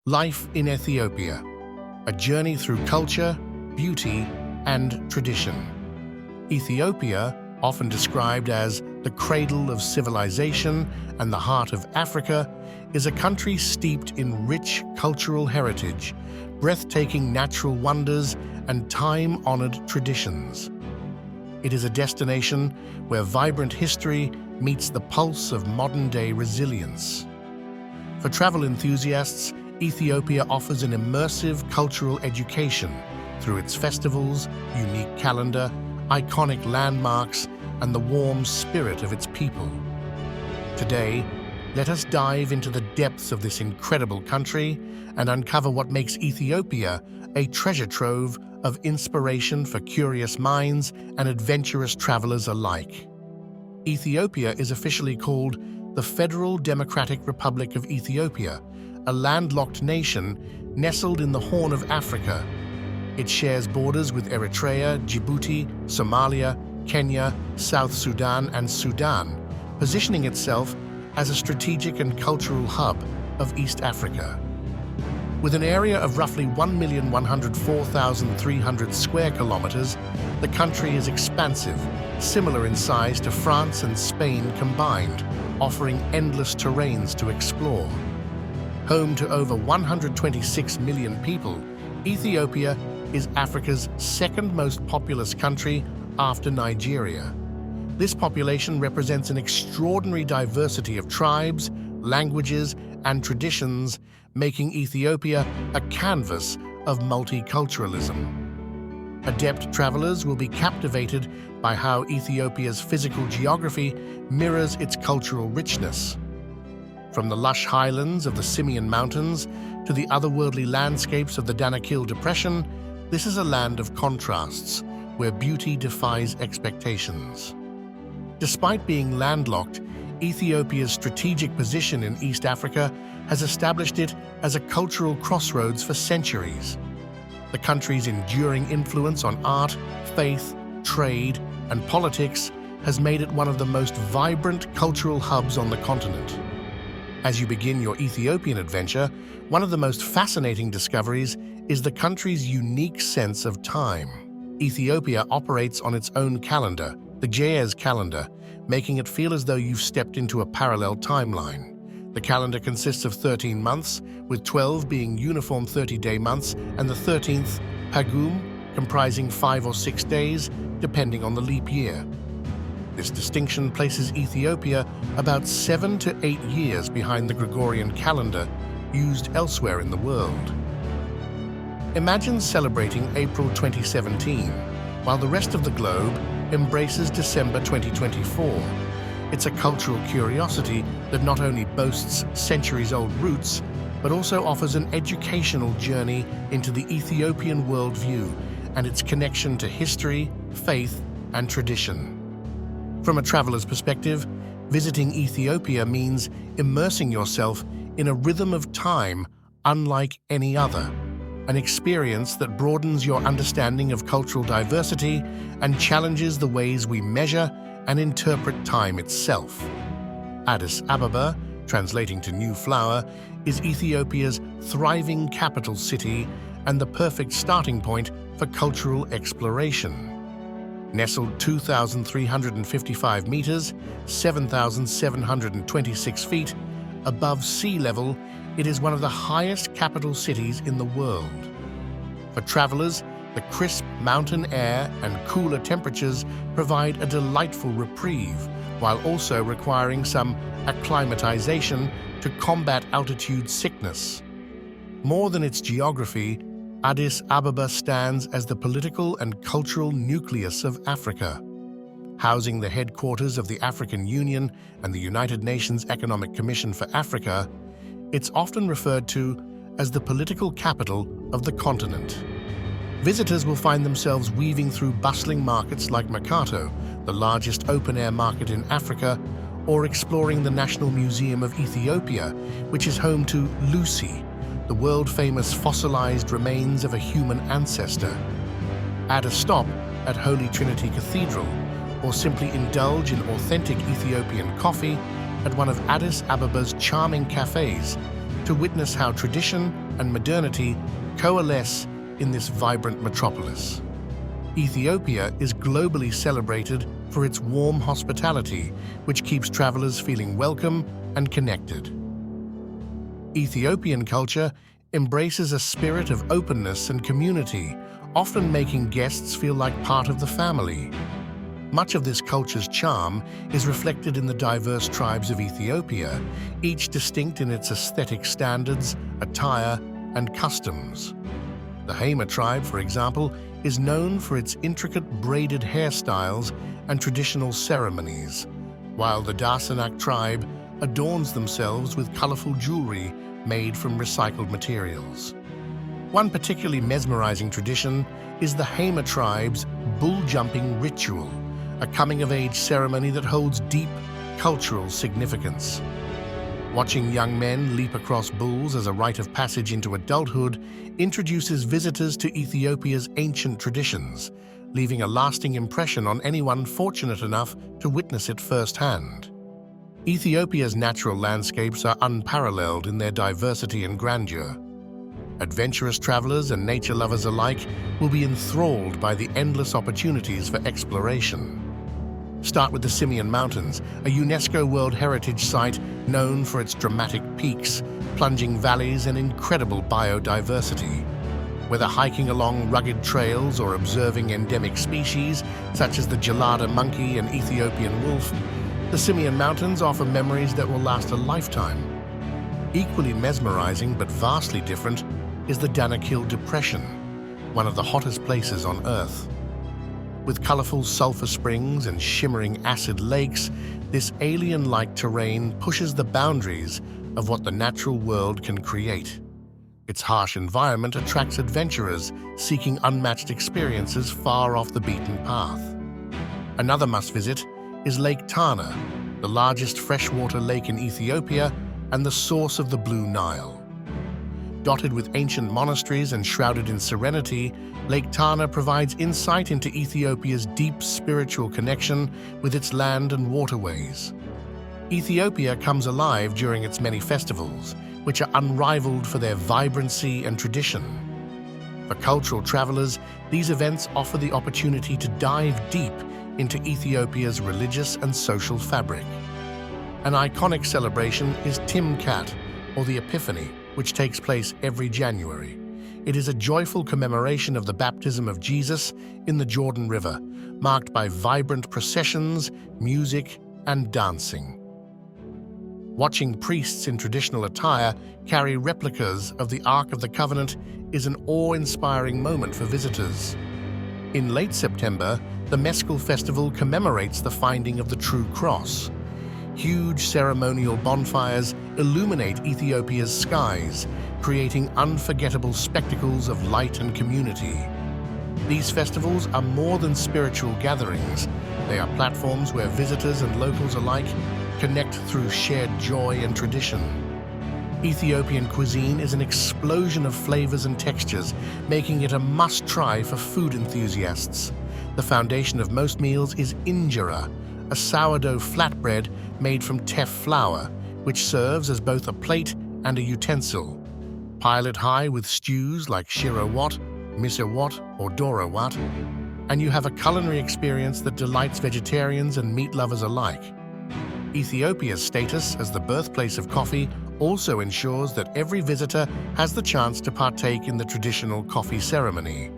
Life in Ethiopia, a journey through culture, beauty, and tradition. Ethiopia, often described as the cradle of civilization and the heart of Africa, is a country steeped in rich cultural heritage, breathtaking natural wonders, and time-honored traditions. It is a destination where vibrant history meets the pulse of modern-day resilience. For travel enthusiasts, Ethiopia offers an immersive cultural education through its festivals, unique calendar, iconic landmarks, and the warm spirit of its people. Today, let us dive into the depths of this incredible country and uncover what makes Ethiopia a treasure trove of inspiration for curious minds and adventurous travelers alike. Ethiopia is officially called the Federal Democratic Republic of Ethiopia, a landlocked nation nestled in the Horn of Africa. It shares borders with Eritrea, Djibouti, Somalia, Kenya, South Sudan, and Sudan, positioning itself as a strategic and cultural hub of East Africa. With an area of roughly 1,104,300 square kilometers, the country is expansive, similar in size to France and Spain combined, offering endless terrains to explore. Home to over 126 million people, Ethiopia is Africa's second most populous country after Nigeria. This population represents an extraordinary diversity of tribes, languages, and traditions, making Ethiopia a canvas of multiculturalism. Adept travelers will be captivated by how Ethiopia's physical geography mirrors its cultural richness. From the lush highlands of the Simien Mountains to the otherworldly landscapes of the Danakil Depression, this is a land of contrasts, where beauty defies expectations. Despite being landlocked, Ethiopia's strategic position in East Africa has established it as a cultural crossroads for centuries. The country's enduring influence on art, faith, trade, and politics has made it one of the most vibrant cultural hubs on the continent. As you begin your Ethiopian adventure, one of the most fascinating discoveries is the country's unique sense of time. Ethiopia operates on its own calendar, the Ge'ez calendar, making it feel as though you've stepped into a parallel timeline. The calendar consists of 13 months, with 12 being uniform 30-day months and the 13th, Pagum, comprising 5 or 6 days, depending on the leap year. This distinction places Ethiopia about 7 to 8 years behind the Gregorian calendar used elsewhere in the world. Imagine celebrating April 2017, while the rest of the globe embraces December 2024. It's a cultural curiosity that not only boasts centuries-old roots, but also offers an educational journey into the Ethiopian worldview and its connection to history, faith, and tradition. From a traveler's perspective, visiting Ethiopia means immersing yourself in a rhythm of time unlike any other, an experience that broadens your understanding of cultural diversity and challenges the ways we measure and interpret time itself. Addis Ababa, translating to New Flower, is Ethiopia's thriving capital city and the perfect starting point for cultural exploration. Nestled 2,355 meters, 7,726 feet, above sea level, it is one of the highest capital cities in the world. For travelers, the crisp mountain air and cooler temperatures provide a delightful reprieve, while also requiring some acclimatization to combat altitude sickness. More than its geography, Addis Ababa stands as the political and cultural nucleus of Africa. Housing the headquarters of the African Union and the United Nations Economic Commission for Africa, it's often referred to as the political capital of the continent. Visitors will find themselves weaving through bustling markets like Mercato, the largest open-air market in Africa, or exploring the National Museum of Ethiopia, which is home to Lucy, the world-famous fossilized remains of a human ancestor. Add a stop at Holy Trinity Cathedral, or simply indulge in authentic Ethiopian coffee at one of Addis Ababa's charming cafes to witness how tradition and modernity coalesce in this vibrant metropolis. Ethiopia is globally celebrated for its warm hospitality, which keeps travelers feeling welcome and connected. Ethiopian culture embraces a spirit of openness and community, often making guests feel like part of the family. Much of this culture's charm is reflected in the diverse tribes of Ethiopia, each distinct in its aesthetic standards, attire, and customs. The Hema tribe, for example, is known for its intricate braided hairstyles and traditional ceremonies, while the Danakil tribe adorns themselves with colorful jewelry made from recycled materials. One particularly mesmerizing tradition is the Hema tribe's bull jumping ritual, a coming-of-age ceremony that holds deep cultural significance. Watching young men leap across bulls as a rite of passage into adulthood introduces visitors to Ethiopia's ancient traditions, leaving a lasting impression on anyone fortunate enough to witness it firsthand. Ethiopia's natural landscapes are unparalleled in their diversity and grandeur. Adventurous travelers and nature lovers alike will be enthralled by the endless opportunities for exploration. Start with the Simien Mountains, a UNESCO World Heritage Site known for its dramatic peaks, plunging valleys, and incredible biodiversity. Whether hiking along rugged trails or observing endemic species such as the gelada monkey and Ethiopian wolf, the Simien Mountains offer memories that will last a lifetime. Equally mesmerizing but vastly different is the Danakil Depression, one of the hottest places on Earth. With colorful sulfur springs and shimmering acid lakes, this alien-like terrain pushes the boundaries of what the natural world can create. Its harsh environment attracts adventurers seeking unmatched experiences far off the beaten path. Another must-visit is Lake Tana, the largest freshwater lake in Ethiopia and the source of the Blue Nile. Dotted with ancient monasteries and shrouded in serenity, Lake Tana provides insight into Ethiopia's deep spiritual connection with its land and waterways. Ethiopia comes alive during its many festivals, which are unrivaled for their vibrancy and tradition. For cultural travelers, these events offer the opportunity to dive deep into Ethiopia's religious and social fabric. An iconic celebration is Timkat, or the Epiphany, which takes place every January. It is a joyful commemoration of the baptism of Jesus in the Jordan River, marked by vibrant processions, music, and dancing. Watching priests in traditional attire carry replicas of the Ark of the Covenant is an awe-inspiring moment for visitors. In late September, the Meskel Festival commemorates the finding of the True Cross. Huge ceremonial bonfires illuminate Ethiopia's skies, creating unforgettable spectacles of light and community. These festivals are more than spiritual gatherings. They are platforms where visitors and locals alike connect through shared joy and tradition. Ethiopian cuisine is an explosion of flavors and textures, making it a must-try for food enthusiasts. The foundation of most meals is injera, a sourdough flatbread made from teff flour, which serves as both a plate and a utensil. Pile it high with stews like shiro-wat, miso-wat, or doro-wat, and you have a culinary experience that delights vegetarians and meat lovers alike. Ethiopia's status as the birthplace of coffee also ensures that every visitor has the chance to partake in the traditional coffee ceremony.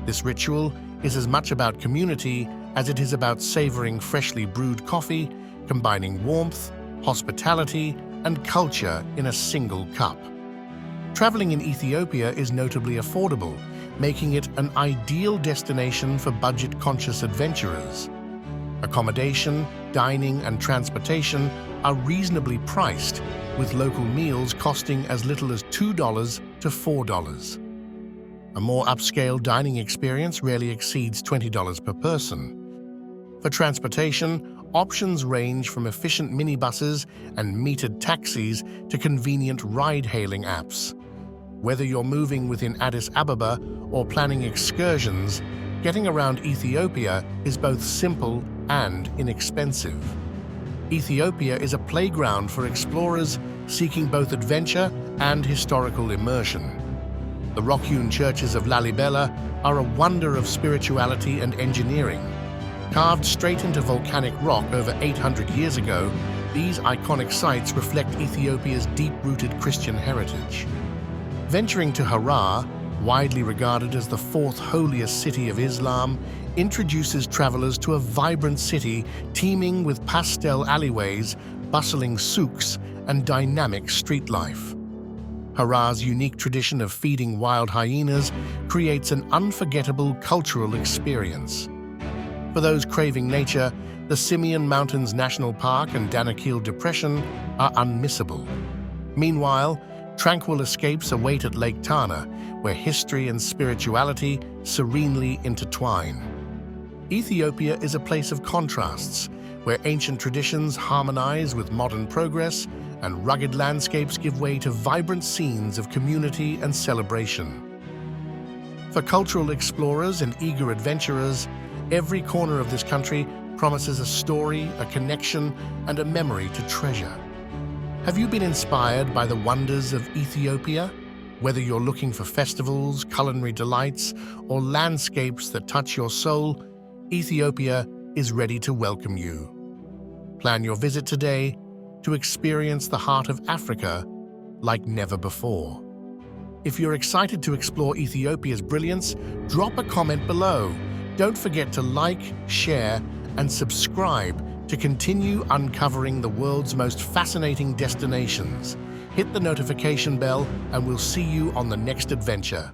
This ritual is as much about community as it is about savoring freshly brewed coffee, combining warmth, hospitality, and culture in a single cup. Traveling in Ethiopia is notably affordable, making it an ideal destination for budget-conscious adventurers. Accommodation, dining, and transportation are reasonably priced, with local meals costing as little as $2 to $4. A more upscale dining experience rarely exceeds $20 per person. For transportation, options range from efficient minibuses and metered taxis to convenient ride-hailing apps. Whether you're moving within Addis Ababa or planning excursions, getting around Ethiopia is both simple and inexpensive. Ethiopia is a playground for explorers seeking both adventure and historical immersion. The rock-hewn churches of Lalibela are a wonder of spirituality and engineering. Carved straight into volcanic rock over 800 years ago, these iconic sites reflect Ethiopia's deep-rooted Christian heritage. Venturing to Harar, widely regarded as the fourth holiest city of Islam, introduces travelers to a vibrant city teeming with pastel alleyways, bustling souks, and dynamic street life. Harar's unique tradition of feeding wild hyenas creates an unforgettable cultural experience. For those craving nature, the Simien Mountains National Park and Danakil Depression are unmissable. Meanwhile, tranquil escapes await at Lake Tana, where history and spirituality serenely intertwine. Ethiopia is a place of contrasts, where ancient traditions harmonize with modern progress and rugged landscapes give way to vibrant scenes of community and celebration. For cultural explorers and eager adventurers, every corner of this country promises a story, a connection, and a memory to treasure. Have you been inspired by the wonders of Ethiopia? Whether you're looking for festivals, culinary delights, or landscapes that touch your soul, Ethiopia is ready to welcome you. Plan your visit today to experience the heart of Africa like never before. If you're excited to explore Ethiopia's brilliance, drop a comment below. Don't forget to like, share, and subscribe to continue uncovering the world's most fascinating destinations. Hit the notification bell and we'll see you on the next adventure.